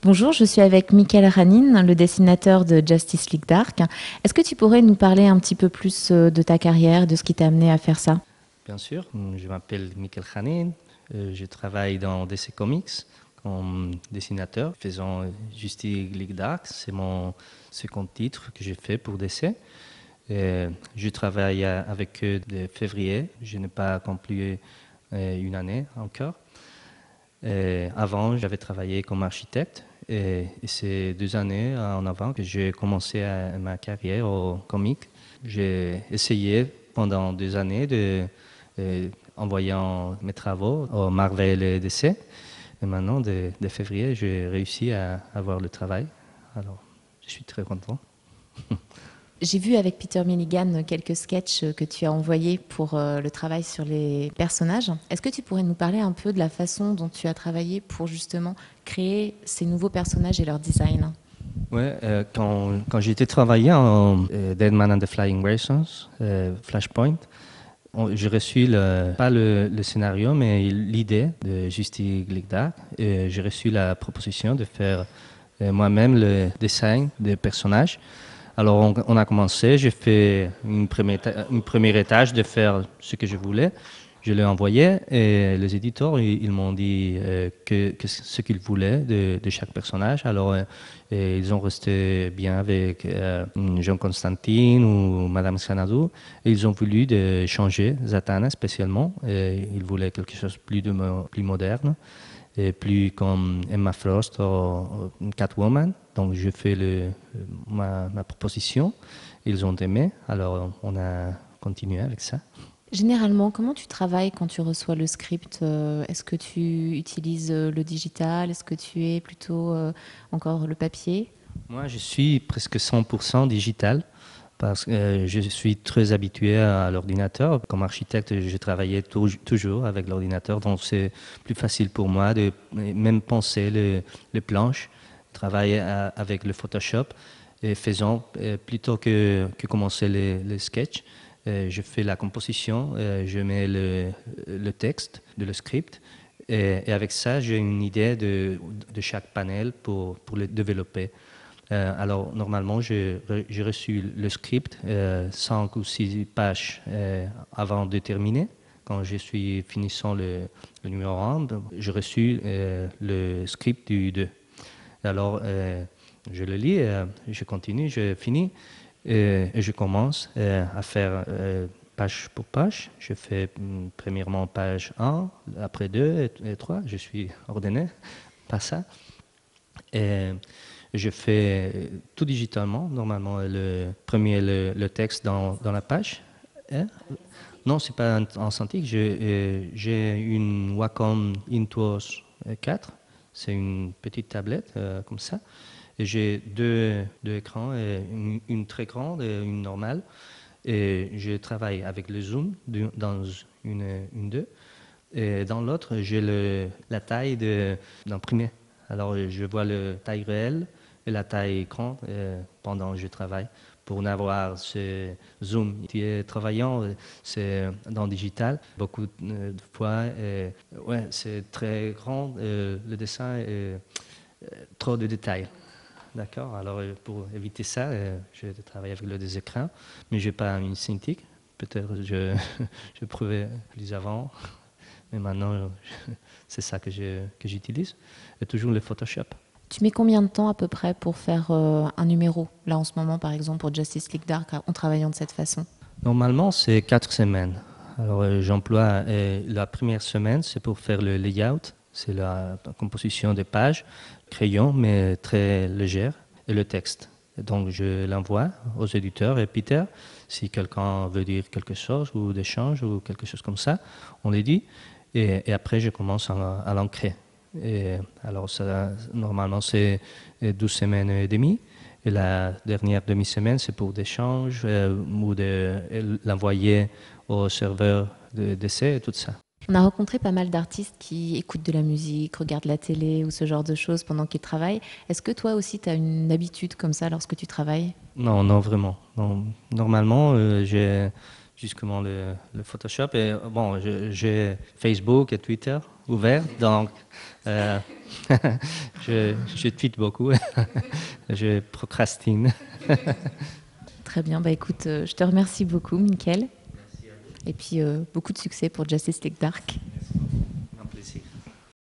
Bonjour, je suis avec Michael Ranin, le dessinateur de Justice League Dark. Est-ce que tu pourrais nous parler un petit peu plus de ta carrière, de ce qui t'a amené à faire ça? Bien sûr, je m'appelle Michael Khanin, je travaille dans DC Comics comme dessinateur, faisant Justice League Dark, c'est mon second titre que j'ai fait pour DC. Je travaille avec eux de février, je n'ai pas accompli une année encore. Avant, j'avais travaillé comme architecte et c'est 2 années en avant que j'ai commencé ma carrière au comic. J'ai essayé pendant 2 années envoyant mes travaux au Marvel et DC. Et maintenant, de février, j'ai réussi à avoir le travail. Alors, je suis très content. J'ai vu avec Peter Milligan quelques sketchs que tu as envoyés pour le travail sur les personnages. Est-ce que tu pourrais nous parler un peu de la façon dont tu as travaillé pour justement créer ces nouveaux personnages et leur design? Ouais, quand j'étais travaillé en Dead Man and the Flying Raisins, Flashpoint, j'ai reçu pas le scénario, mais l'idée de Justice League Dark. Et j'ai reçu la proposition de faire moi-même le dessin des personnages. Alors on a commencé, j'ai fait une première étage de faire ce que je voulais. Je l'ai envoyé et les éditeurs ils m'ont dit que ce qu'ils voulaient de chaque personnage. Alors et ils ont resté bien avec Jean Constantine ou Madame Xanadu. Et ils ont voulu de changer Zatanna spécialement. Et ils voulaient quelque chose de plus moderne et plus comme Emma Frost ou Catwoman. Donc j'ai fait ma proposition, ils ont aimé, alors on a continué avec ça. Généralement, comment tu travailles quand tu reçois le script? Est-ce que tu utilises le digital? Est-ce que tu es plutôt encore le papier? Moi je suis presque 100% digital parce que je suis très habitué à l'ordinateur. Comme architecte, je travaillais toujours avec l'ordinateur, donc c'est plus facile pour moi de même penser les planches, travailler avec le Photoshop et faisant plutôt que commencer les sketchs. Je fais la composition, je mets le texte de le script et avec ça, j'ai une idée de chaque panel pour le développer. Alors, normalement, j'ai reçu le script 5 ou 6 pages avant de terminer. Quand je suis finissant le numéro 1, j'ai reçu le script du 2. Alors, je le lis, je continue, je finis et je commence à faire page pour page. Je fais premièrement page 1, après 2 et 3. Je suis ordonné par ça. Et je fais tout digitalement. Normalement, le premier, le texte dans la page. Et non, c'est pas en cintique. J'ai une Wacom Intuos 4. C'est une petite tablette comme ça. Et j'ai deux écrans, une très grande et une normale. Et je travaille avec le zoom dans une d'eux. Et dans l'autre, j'ai la taille d'imprimer. Alors, je vois la taille réelle et la taille écran pendant que je travaille. Pour n'avoir ce zoom qui est travaillant, c'est dans le digital. Beaucoup de fois, ouais, c'est très grand, le dessin est trop de détails. D'accord. Alors, pour éviter ça, je travaille avec des écrans, mais je n'ai pas une synthique. Peut-être je prouvais plus avant, mais maintenant, c'est ça que j'utilise. Et toujours le Photoshop. Tu mets combien de temps à peu près pour faire un numéro? Là, en ce moment, par exemple, pour Justice League Dark, en travaillant de cette façon. Normalement, c'est 4 semaines. Alors, j'emploie la première semaine, c'est pour faire le layout, c'est la composition des pages, crayon, mais très légère, et le texte. Et donc, je l'envoie aux éditeurs et Peter, si quelqu'un veut dire quelque chose ou d'échange ou quelque chose comme ça, on les dit. Et après, je commence à l'ancrer. Et alors, ça, normalement, c'est 12 semaines et demie. Et la dernière demi-semaine, c'est pour d'échanges ou de l'envoyer au serveur d'essai et tout ça. On a rencontré pas mal d'artistes qui écoutent de la musique, regardent la télé ou ce genre de choses pendant qu'ils travaillent. Est-ce que toi aussi, tu as une habitude comme ça lorsque tu travailles? Non, non, vraiment. Non. Normalement, j'ai justement le Photoshop et bon, j'ai Facebook et Twitter ouvert, donc euh, je tweete beaucoup, je procrastine. Très bien, bah écoute, je te remercie beaucoup, Mickaël. Et puis beaucoup de succès pour Justice League Dark.